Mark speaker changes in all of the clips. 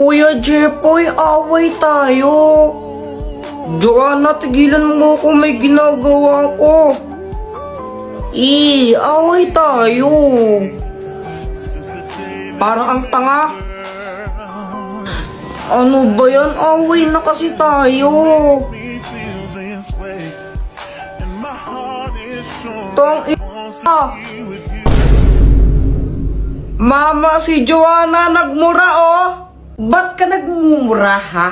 Speaker 1: Kuya Jepoy, away tayo. Joanna, tigilan mo ko, may ginagawa ko. Away tayo. Parang ang tanga. Ano ba yan? Away na kasi tayo. Mama, si Joanna nagmura oh. Ba't ka nagmumura ha?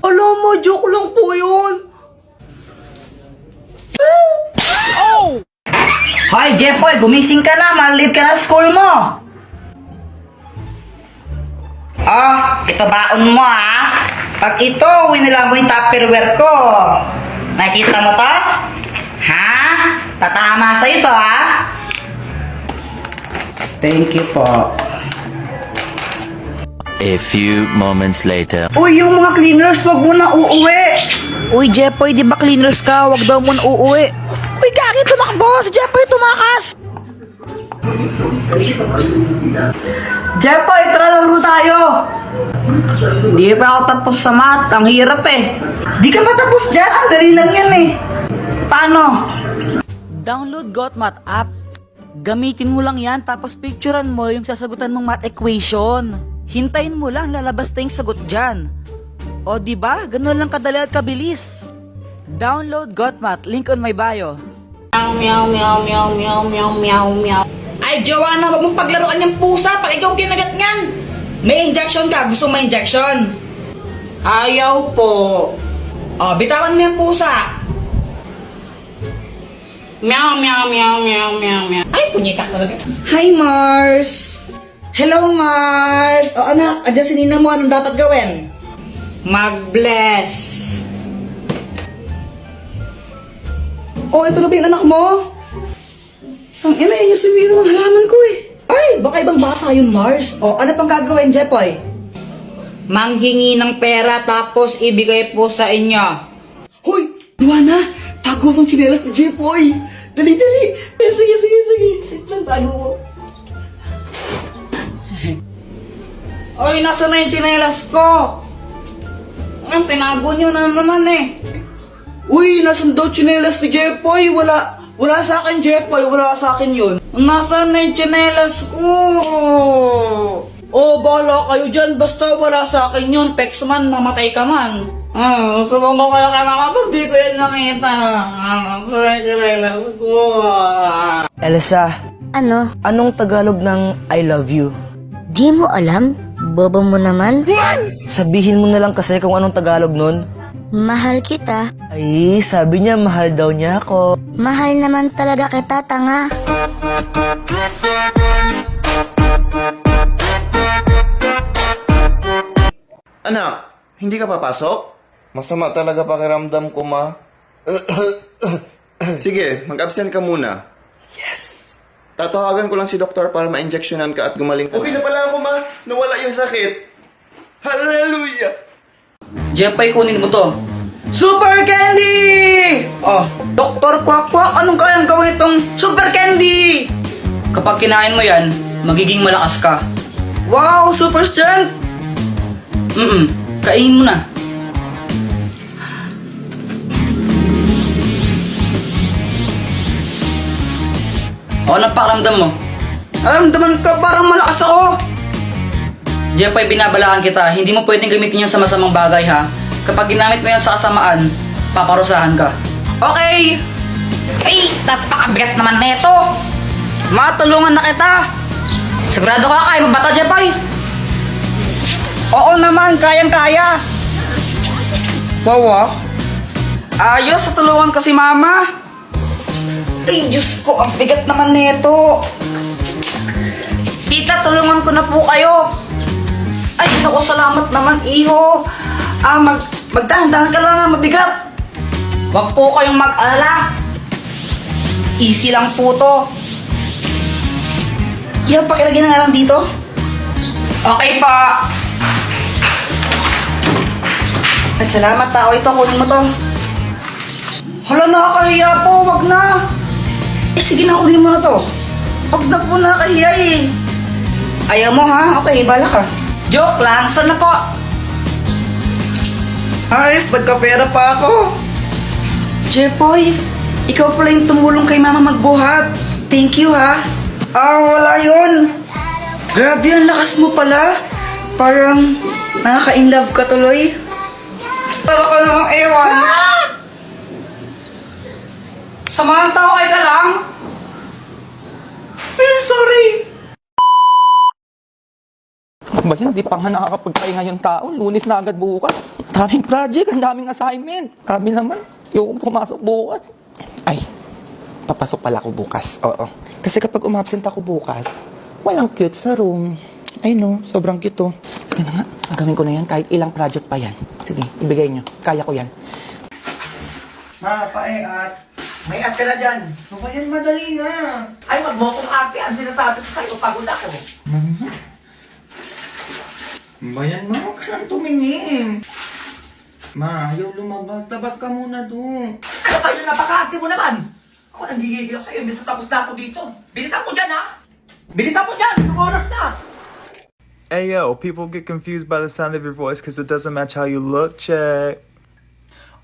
Speaker 1: Alam mo, joke lang po yun. Oh! Hoy, Jepoy, gumising ka na. Malit ka na sa school mo. Ito baon mo ha. Pag ito, winila mo yung tupperware ko. Nakikita mo to? Ha? Tatama sa ito ha? Thank you po.
Speaker 2: A few moments later.
Speaker 1: Uy, yung mga cleaners, wag mo na uuwi.
Speaker 3: Uy, Jepoy, di ba cleaners ka? Wag daw mo na uuwi. Uy, gagi, tumakbo! Si Jepoy tumakas!
Speaker 1: Jepoy, tara laro tayo. Di pa ako tapos sa math. Ang hirap eh. Di ka pa tapos dyan. Ang dali lang yan eh. Paano?
Speaker 3: Download GotMath app. Gamitin mo lang yan tapos picturean mo yung sasagutan mong math equation. Hintayin mo lang, lalabas na yung sagot dyan. O diba? Ganun lang kadali at kabilis. Download GotMath, link on my bio.
Speaker 1: Meow, meow, meow, meow, meow, meow, meow. Ay, Joanna, wag mong paglaruan yung pusa pag ikaw kinagat ngan. May injection ka. Gusto mo may injection? Ayaw po. Bitawan mo yung pusa. Meow, meow, meow, meow, meow, meow. Ay, punyita talaga. Hi, Mars. Hello, Mars. Anak, adyan si Nina mo. Anong dapat gawin? Mag-bless. Ito na ba yung anak mo? Ang ina, yun yung sumiro ng halaman ko eh. Ay, baka ibang bata yun, Mars. Ano pang gagawin, Jepoy? Manghingi ng pera tapos ibigay po sa inyo. Hoy, Joanna, tago mo itong tsinelas ni Jepoy. Dali, dali. Sige. Wait lang, tago mo. Oy, nasa na yung tsinelas ko? Tinago nyo na naman eh. Uy, nasan daw tsinelas ni Jepoy? Wala sa akin, Jepoy. Wala sa akin yun. Nasaan na yung tsinelas ko? Bahala kayo dyan. Basta wala sa akin yun. Pex man, mamatay ka man. Subong ko kayo kaya kapag di ko yun nakita. Nasaan na yung tsinelas ko?
Speaker 4: Elsa,
Speaker 5: Ano?
Speaker 4: anong Tagalog ng I love you?
Speaker 5: Di mo alam? Bobo mo naman?
Speaker 4: Sabihin mo na lang kasi kung anong Tagalog nun.
Speaker 5: Mahal kita.
Speaker 4: Ay, sabi niya mahal daw niya ako.
Speaker 5: Mahal naman talaga kita, tanga.
Speaker 6: Anak, hindi ka papasok? Masama talaga pakiramdam ko, ma. Sige, mag-absent ka muna. Yes! Tatawagan ko lang si doktor para ma-injectionan ka at gumaling ka. Okay na pala ako, ma. Nawala yung sakit. Hallelujah!
Speaker 1: Jepoy, kunin mo to. Super Candy! Dr. Quack, anong kayang gawin itong Super Candy? Kapag kinain mo yan, magiging malakas ka. Wow, super strength! Kainin mo na. Anong pakiramdam mo? Aramdaman ka parang malakas ako. Jepoy, binabalaan kita. Hindi mo pwedeng gamitin yan sa masamang bagay ha. Kapag ginamit mo yan sa kasamaan, paparusahan ka. Okay! Ay, napakabigat naman neto! Matulungan na kita! Sigurado ka kaya mo ba ito, Jepoy? Oo naman, kayang-kaya! Wow, ayos, tulungan ko si Mama! Ay, Diyos ko, ang bigat naman neto! Tita, tulungan ko na po kayo! Ay, naku, salamat naman, iho! Magdahan-dahan ka lang, mabigat! Huwag po kayong mag-alala! Easy lang po to! Yan, pakilagyan na lang dito. Okay pa! Ay, salamat tao. Ito, kunin mo to. Hala, nakakahiya po. Wag na. Sige na, kunin mo na to. Wag na po, nakakahiya eh. Ayaw mo ha? Okay, bala ka. Joke lang, saan na po? Ayos, nagkapera pa ako. Jepoy, ikaw pala yung tumulong kay mama magbuhat. Thank you ha. Wala yun. Grabe, ang lakas mo pala. Parang nakaka-inlove ka tuloy. Tara ka namang ewan. Samahan tao kay ka lang. Sorry.
Speaker 7: Ba yan, di pa nga nakakapagpahinga yung tao. Lunes na agad bukas. Daming project, ang daming assignment. Kami naman, yung pumasok bukas. Ay, papasok pala ako bukas. Oo. Kasi kapag umabsent ako bukas, walang cute sa room. Ay no, sobrang cute to. Sige na nga, gagawin ko na yan kahit ilang project pa yan. Sige, ibigay nyo. Kaya ko yan.
Speaker 1: Pae-at. May at ka na dyan.
Speaker 7: Ba yan, madali na. Ay, wag mo akong ate. Ang sinasabi ko sa'yo, pagod ako. Ba yan, ma? Huwag ka lang tumingin. Ma, ayaw lumabas. Labas ka muna doon. Ano ba yun? Napaka-ate mo naman. Ako nanggigigil ako sa'yo. Imbis na tapos na ako dito. Bilisan mo dyan, ha? Bilisan mo dyan! Anong oras na?
Speaker 8: Hey yo, people get confused by the sound of your voice because it doesn't match how you look. Check.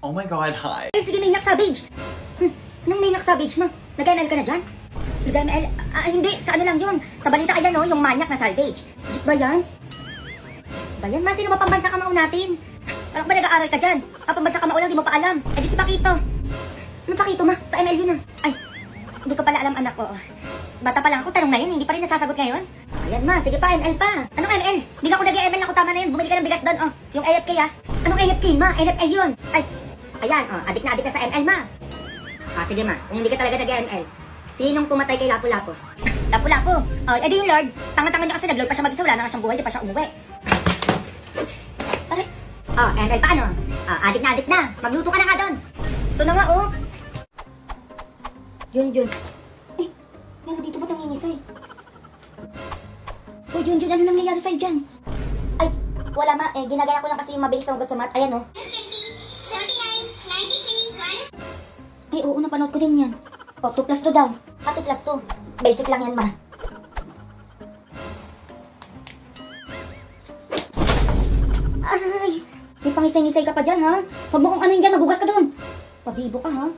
Speaker 8: Oh my god, hi.
Speaker 5: Eh, sige, Maniac Savage. Anong Maniac Savage mo? Nag-ML ka na dyan? Nag-ML? Hindi. Sa ano lang yun? Sa balita ayan, oh, yung Maniac na Salvage. Legit ba yan? Ba yan? Ma, sino ba pambansa kamao natin? Parang ba nag-aaral ka dyan? Pambansa kamao lang, di mo pa alam. Eh, di si Pakito. Ano Pakito, ma? Sa ML yun, ah. Ay, hindi ko pala alam, anak ko. Bata pa lang ako, tanong na yun, hindi pa rin nasasagot ngayon. Ayan, ma, sige pa, ML pa. Anong ML? Hindi na ako nag-ML ako, tama na yun. Bumili ka ng bigas doon, oh. Yung AFK, ah. Anong AFK, ma? NFA yun. Ay, ayan, oh, adik na adik ka sa ML, ma. Sige, ma, kung hindi ka talaga nag-ML, sinong pumatay kay Lapu-Lapu? Lapu-Lapu? Oh, edi yung Lord. Tanga-tanga niya kasi nag-Lord pa siya mag-isa, wala na nga siyang buhay, di pa siya umuwi. Aray. Oh, ML pa ano? Adik na. Magluto ka na nga doon. Ito na nga, oh. Junjun. Eh, meron dito ba't nangingisay? Oh, Junjun, ano nangyayari sa'yo dyan? Ay, wala ma. Eh, ginagaya ko lang kasi yung mabilis na ugat sa mat. Ayan, oh. 79, 93, Eh, oo, napanood ko din yan. Oh, 2 plus 2 daw. 2 plus 2. Basic lang yan, ma. Ay! May pangisay-ngisay ka pa dyan, ha? Huwag mo kong ano yun dyan, magugas ka dun. Pabibo ka, ha?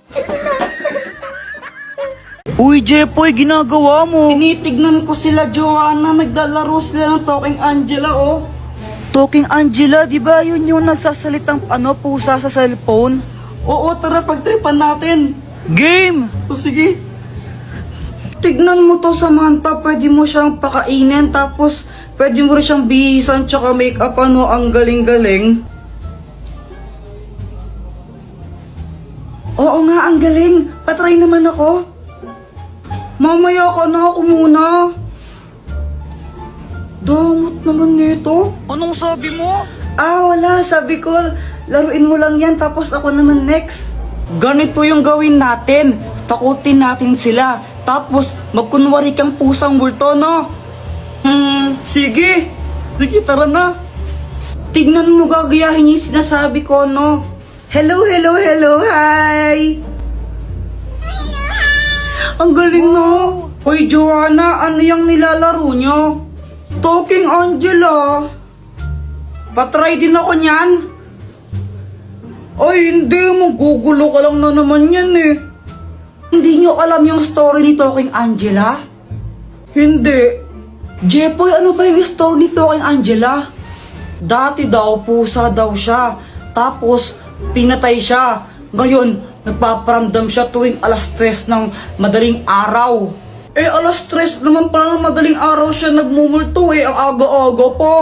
Speaker 1: Uy, Jepoy, ginagawa mo. Tinitignan ko sila, Joanna. Naglalaro sila ng Talking Angela, oh. Talking Angela, di ba yun yung nagsasalitang pusa sa cellphone? Oo, tara, pagtripan natin. Game! O sige. Tignan mo to, Samantha. Pwede mo siyang pakainin, tapos pwede mo rin siyang bihisan, tsaka make-up, ang galing-galing. Oo nga, ang galing. Patry naman ako. Mamaya ka na, ako muna. Damot naman nito.
Speaker 3: Anong sabi mo?
Speaker 1: Wala. Sabi ko, laruin mo lang yan, tapos ako naman next. Ganito yung gawin natin. Takutin natin sila. Tapos, magkunwari kang pusang multo, no? Sige. Sige, tara na. Tignan mo, gagayahin yung sinasabi ko, no? Hello, hi! Ang galing, no? Hoy, Joanna, ano yung nilalaro nyo? Talking Angela. Patry din ako niyan. Ay, hindi. Magugulo ka lang na naman yan, eh. Hindi nyo alam yung story ni Talking Angela? Hindi. Jepoy, ano ba yung story ni Talking Angela? Dati daw, pusa daw siya. Tapos, pinatay siya. Ngayon, nagpaparamdam siya tuwing alas 3 ng madaling araw. Eh, alas 3 naman pala ng madaling araw siya nagmumulto, eh. Ang aga-aga po.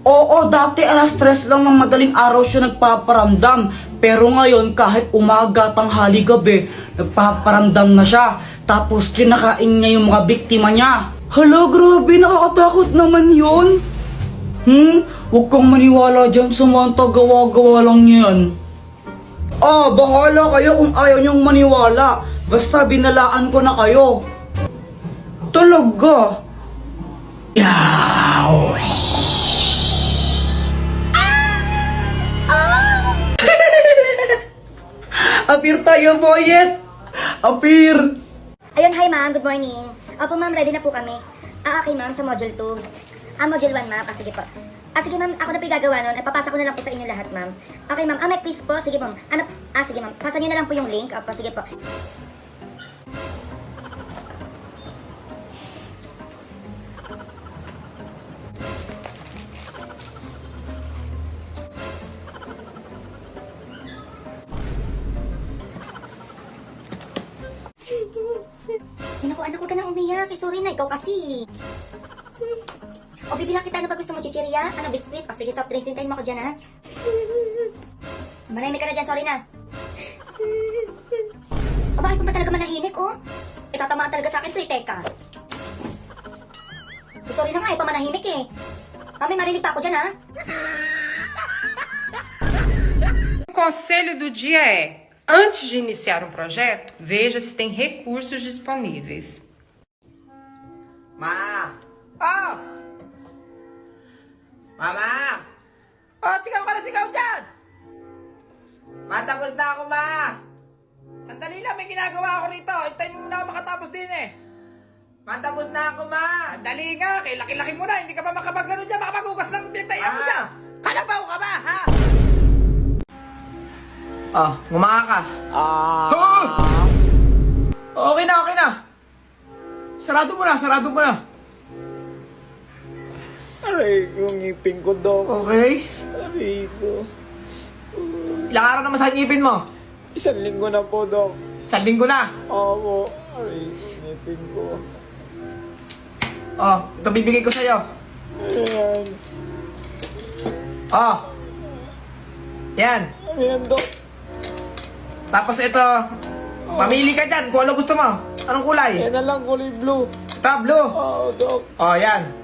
Speaker 1: Oo, dati alas 3 lang ng madaling araw siya nagpaparamdam. Pero ngayon, kahit umaga, tanghali, gabi, nagpaparamdam na siya. Tapos kinakain niya yung mga biktima niya. Hala, grabe, nakakatakot naman yun. Huwag kang maniwala dyan, Samantha, gawa-gawa lang yan. Bahala kayo kung ayaw niyong maniwala. Basta binalaan ko na kayo. Talaga? Yaw! Appear tayo, boyet! Appear!
Speaker 5: Ayun, hi ma'am, good morning. Opo ma'am, ready na po kami. Okay ma'am, sa module 2. Module 1 ma'am, sige po. Sige ma'am, ako na po yung gagawa nun. Papasa ko na lang po sa inyo lahat, ma'am. Okay ma'am, may quiz po. Sige ma'am. Sige ma'am, pasa nyo na lang po yung link. Sige po. Ay, naku, anak, huwag ka nang umiyak. Sorry na, ikaw kasi. O, bibilang kita, ano ba gusto mo, chichirya? Ano, biscuit? O, sige, soft drinks, hintayin mo ako dyan, ha? Manahimik ka na dyan, sorry na. O, bakit mo ba talaga manahimik, oh? Tatamaan talaga sa akin to, teka. Sorry na nga, pamanahimik eh. Mami, marinig pa ako dyan, ha?
Speaker 9: O conselho do dia é: antes de iniciar um projeto, veja se tem recursos disponíveis.
Speaker 7: Ma! Oh! Mama! Oh, sigaw ka na sigaw dyan! Matapos na ako, ma! Sandali lang, may ginagawa ako rito. Hintayin mo muna ako makatapos din eh. Matapos na ako, ma! Sandali nga, kay laki-laki mo na. Hindi ka pa makapagano dyan. Makapaghugas ng pinagtayan mo dyan. Kalabaw ka ba, ha? Oh, ngumaka ka. Okay na, okay na. Sarado mo na.
Speaker 6: Aray, yung ngipin ko, Dok.
Speaker 7: Okay.
Speaker 6: Aray ko.
Speaker 7: Ilang araw na masakit ngipin mo?
Speaker 6: 1 linggo na po, Dok.
Speaker 7: 1 linggo na.
Speaker 6: Opo. Aray, yung ngipin ko.
Speaker 7: Oh, ito bibigay ko sa'yo.
Speaker 6: Ayan.
Speaker 7: Oh. Yan.
Speaker 6: Ayan, Dok.
Speaker 7: Tapos ito, mamili ka dyan kung ano gusto mo. Anong kulay?
Speaker 6: Yan na lang, kulay blue.
Speaker 7: Ito, blue.
Speaker 6: Oo, Dok.
Speaker 7: Oh, yan.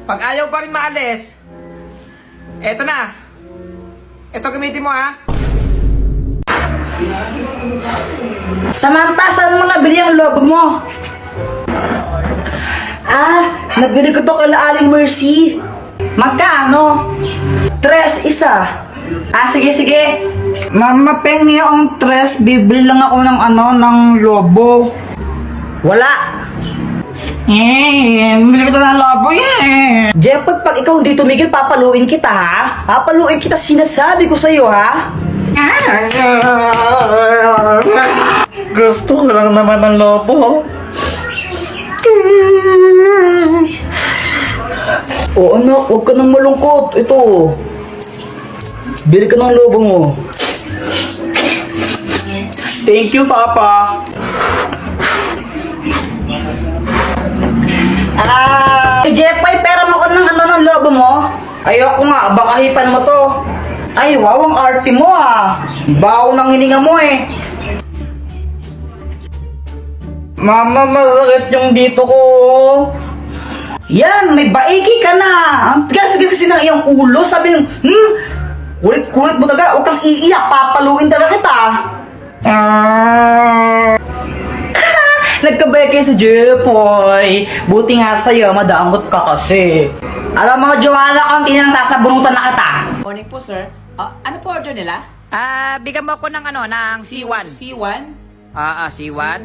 Speaker 7: Pag ayaw pa rin maalis, eto na. Ito gamitin mo, ha?
Speaker 3: Samantha, saan mo nabili ang lobo mo? Nabili ko to kay Aling Mercy. Magkano? 3 isa. Sige. Mama, pengi ang 3, bibili lang ako ng ng lobo. Wala. Bibili ko ng lobo, Jeff, pag ikaw hindi tumigil, papaluin kita, ha? Papaluin kita, sinasabi ko sa'yo, ha? Gusto ko lang naman ng lobo. Oo, anak, huwag ka nang malungkot. Ito. Bili ka ng lobo mo. Thank you, Papa. Jepay, pera mo ka ng lobo mo? Ayoko nga, baka hipan mo to. Ay, wow, ang arte mo, Bawo ng hininga mo, Mama, masakit yung dito ko. Yan, may baiki ka na. Ang tigas kasi ng iyong ulo. Sabi yung, kulit-kulit mo talaga. Huwag kang iiyak. Papaluin talaga kita. Nagkabay sa Jepoy. Buti nga sa'yo, madamot ka kasi. Alam mo, Joanna, konti nang sasabunutan na kita.
Speaker 10: Morning po, sir. Ano po order nila?
Speaker 3: Bigyan mo ko ng ng C1.
Speaker 10: C1?
Speaker 3: C1.
Speaker 10: C1.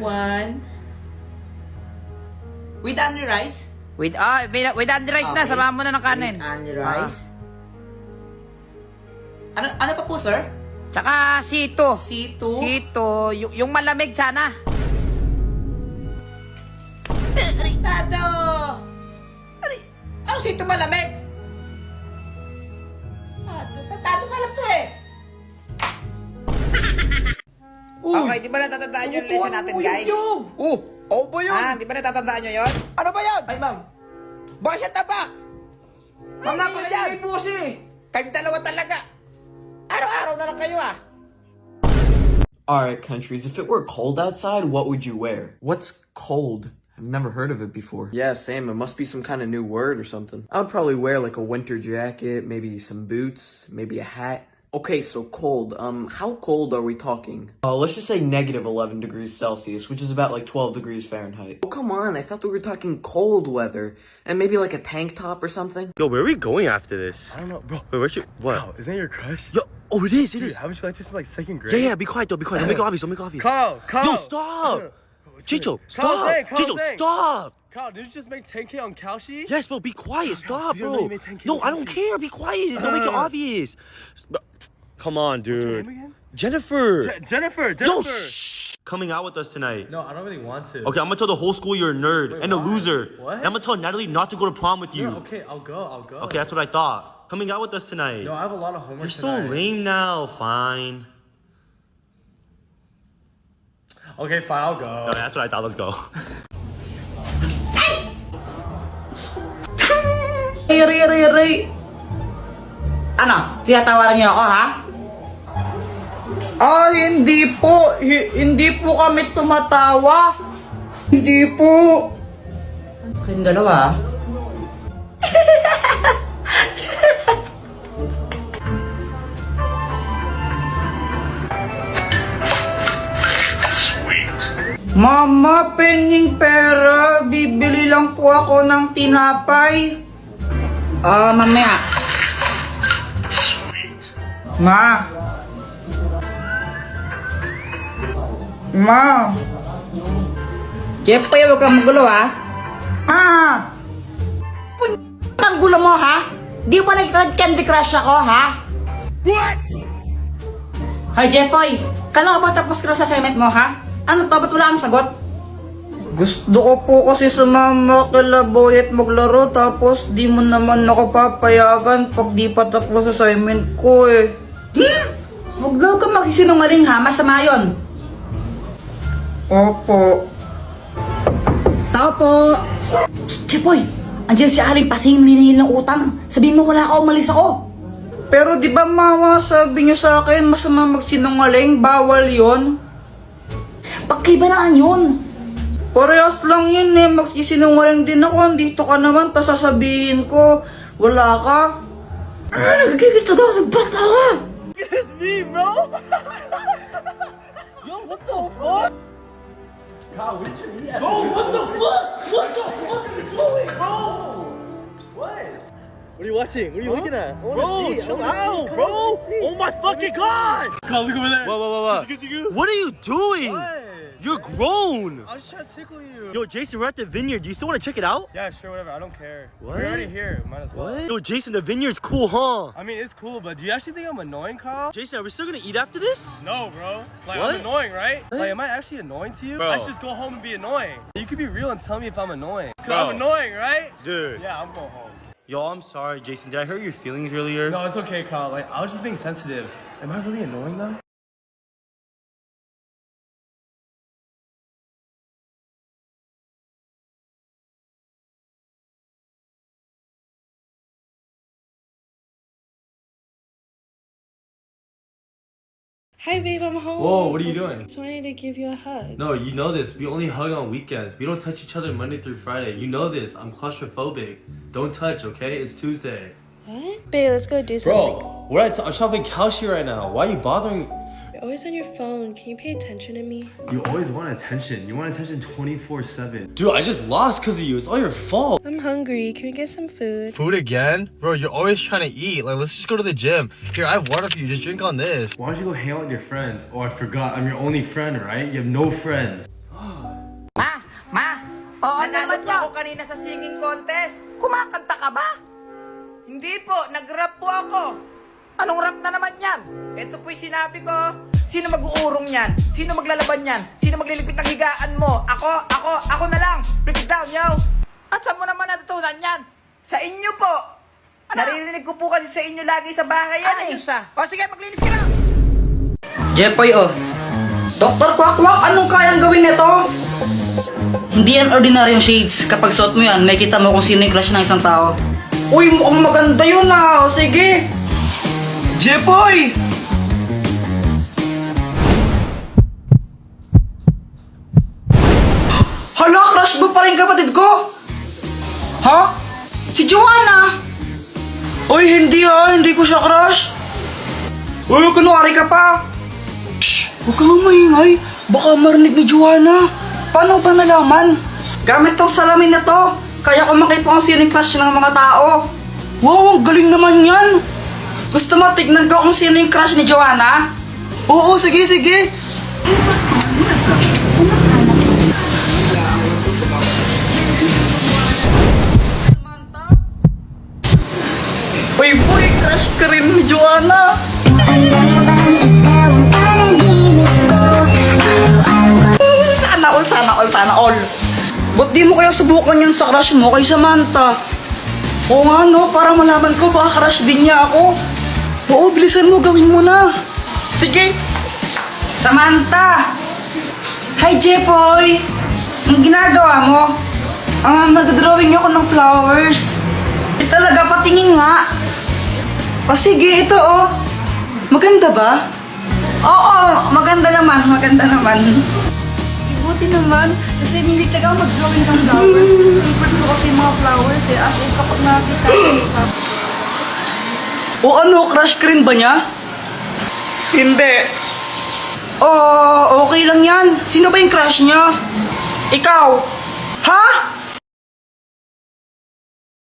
Speaker 10: With onion rice?
Speaker 3: With onion rice na,
Speaker 10: Okay.
Speaker 3: samahan mo na ng kanin.
Speaker 10: With onion rice. Ano pa po, sir?
Speaker 3: Tsaka C2.
Speaker 10: C2?
Speaker 3: C2, yung malamig sana.
Speaker 10: Aritado! Ano C2 malamig? Tatado pa lang to eh.
Speaker 7: Okay, di ba natatandaan yung lesson natin, guys?
Speaker 6: Ako ba yun?
Speaker 7: Di ba natatandaan nyo yun?
Speaker 6: Ano ba yan?
Speaker 7: Ay, ma'am. Bakit siya tabak? Mama ko dyan. Kayong dalawa talaga. Araw-araw na lang kayo,
Speaker 11: Alright, countries, if it were cold outside, what would you wear? What's cold? I've never heard of it before. Yeah, same. It must be some kind of new word or something. I would probably wear like a winter jacket, maybe some boots, maybe a hat. Okay, so cold. How cold are we talking? Let's just say -11 degrees Celsius, which is about like 12 degrees Fahrenheit. Oh, come on. I thought we were talking cold weather. And maybe like a tank top or something?
Speaker 12: Yo, where are we going after this?
Speaker 8: I don't know, bro.
Speaker 12: Wait, where's your... What?
Speaker 8: Wow, isn't that your crush?
Speaker 12: Yo, oh, it is,
Speaker 8: Dude, haven't you liked this since like 2nd grade?
Speaker 12: Yeah, be quiet, though, be quiet. Don't make it obvious, don't make it obvious.
Speaker 8: Carl!
Speaker 12: Yo, stop! Chicho, stop! Chicho, stop!
Speaker 6: Kyle, did you just make 10K on Kalshi?
Speaker 12: Yes, bro, be quiet. Stop,
Speaker 6: you don't know
Speaker 12: bro.
Speaker 6: you made 10K
Speaker 12: No,
Speaker 6: on
Speaker 12: I don't
Speaker 6: Kalshi.
Speaker 12: care. Be quiet. Don't make it obvious. Come on,
Speaker 6: What's her
Speaker 12: dude.
Speaker 6: name again?
Speaker 12: Jennifer.
Speaker 6: Jennifer.
Speaker 12: Yo, shh. Coming out with us tonight.
Speaker 6: No, I don't really want to.
Speaker 12: Okay, I'm gonna tell the whole school you're a nerd and a
Speaker 6: why?
Speaker 12: loser.
Speaker 6: What?
Speaker 12: And I'm gonna tell Natalie not to go to prom with you.
Speaker 6: Okay, I'll go.
Speaker 12: Okay, that's what I thought. Coming out with us tonight.
Speaker 6: No, I have a lot of homework
Speaker 12: You're so lame now. Fine.
Speaker 6: Okay, fine, I'll go.
Speaker 12: Okay, that's what I thought. Let's go.
Speaker 1: Ray. Ano? Tinatawaran niyo ako, ha? Ah, hindi po. Hindi po kami tumatawa. Hindi po. Kayong dalawa, Mama, penging pera. Bibili lang po ako ng tinapay. Mamaya. Ma. Jepoy, huwag kang magulo, ha? Ang gulo mo, ha? Di ba nag-candy crush ako, ha? What? Hi, Jepoy. Kala ko ba tapos ka sa assignment mo, ha? Ano to? Ba't wala ang sagot? Gusto ko po kasi sumama kila Boy at maglaro tapos di mo naman ako papayagan pag di pa tapos assignment ko eh. Huwag daw ka magsinungaling ha, masama yun. Opo. Tao po. Jepoy, andyan si Aling Pasing niningil ng utang. Sabihin mo wala ako, umalis ako. Pero di ba mama sabi niyo sa akin masama magsinungaling, bawal yon. Pagkibanaan yun. Parehas lang yun eh. Magsisinungaling din ako. Andito ka naman. Tas sasabihin ko, wala ka. Nagkikita daw sa bata ka.
Speaker 6: It's me, bro! Yo, what the fuck? Kyle, what did you eat? Bro, what the fuck? What the fuck are you doing, bro? What? What are you watching? What are you looking at?
Speaker 12: Bro, chill out, bro. Oh my fucking god.
Speaker 6: Kyle, look over there.
Speaker 12: What? What are you doing?
Speaker 6: What?
Speaker 12: You're grown.
Speaker 6: I was trying to tickle you.
Speaker 12: Yo, Jason, we're at the vineyard. Do you still want to check it out?
Speaker 6: Yeah, sure, whatever. I don't care.
Speaker 12: What?
Speaker 6: We're already here. Might as well.
Speaker 12: What? Yo, Jason, the vineyard's cool, huh?
Speaker 6: I mean, it's cool, but do you actually think I'm annoying, Kyle?
Speaker 12: Jason, are we still gonna eat after this?
Speaker 6: No, bro. Like,
Speaker 12: What?
Speaker 6: I'm annoying, right? Like, am I actually annoying to you?
Speaker 12: Bro.
Speaker 6: I should just go home and be annoying. You could be real and tell me if I'm annoying. Cause
Speaker 12: Bro.
Speaker 6: I'm annoying, right?
Speaker 12: Dude.
Speaker 6: Yeah, I'm going home.
Speaker 12: Yo, I'm sorry, Jason. Did I hurt your feelings earlier?
Speaker 6: No, it's okay, Kyle. Like, I was just being sensitive. Am I really annoying, though?
Speaker 13: Hi babe, I'm home.
Speaker 6: Whoa, what are you doing?
Speaker 13: Just wanted to give you a hug.
Speaker 6: No, you know this. We only hug on weekends. We don't touch each other Monday through Friday. You know this. I'm claustrophobic. Don't touch, okay? It's Tuesday.
Speaker 13: What? Babe, let's go do something.
Speaker 6: Bro, I'm shopping Kalshi right now. Why are you bothering?
Speaker 13: You're always on your phone. Can you pay attention to me?
Speaker 6: You always want attention. You want attention 24/7. Dude, I just lost because of you. It's all your fault.
Speaker 13: I'm hungry. Can we get some food?
Speaker 6: Food again? Bro, you're always trying to eat. Like, let's just go to the gym. Here, I have water for you. Just drink on this. Why don't you go hang out with your friends? Oh, I forgot. I'm your only friend, right? You have no friends.
Speaker 1: Ma! Oo naman ako kanina sa singing contest. Kumakanta ka ba? Hindi po, nag-rap po ako. Anong rap na naman yan? Ito po'y sinabi ko. Sino mag-uurong yan? Sino maglalaban yan? Sino magliligpit ng higaan mo? Ako na lang. Break it down, yo. At saan mo naman natutunan yan? Sa inyo po. Naririnig ko po kasi sa inyo lagi sa bahay yan O sige, maglinis ka na. Jepoy, Dr. Quack, anong kayang gawin nito? Hindi yan ordinaryong shades. Kapag suot mo yan, may kita mo kung sino yung crush ng isang tao. Uy, mukhang maganda yun O sige. Jepoy! Hala, crush mo pa rin kapatid ko? Ha? Si Joanna? Uy, hindi ko siya crush. Uy, kunwari ka pa. Shh, huwag kang maingay. Baka marinig ni Joanna. Paano ba nalaman? Gamit tong salamin na to. Kaya ko makita kung sino yung crush ng mga tao. Wow, ang galing naman yan. Gusto mo tignan ko kung sino yung crush ni Joanna? Oo, sige. J-Boy, crush ka rin ni Joanna. Sana all. Ba't di mo kaya subukan yan sa crush mo kay Samantha? Oo nga no, para malaman ko baka crush din niya ako. Oo, bilisan mo, gawin mo na. Sige. Samantha! Hi, Jepoy! Ang ginagawa mo? Nag-drawing ako ng flowers. Talaga, patingin nga. O sige, ito oh. Maganda ba? Oo, maganda naman. Buti naman, kasi milig talaga mag-drawing ng flowers. Favorite ko kasi yung mga flowers eh. As in, kapag nakakita ko. O ano, crush ka rin ba niya? Hindi. Okay lang yan. Sino ba yung crush niya? Ikaw. Ha?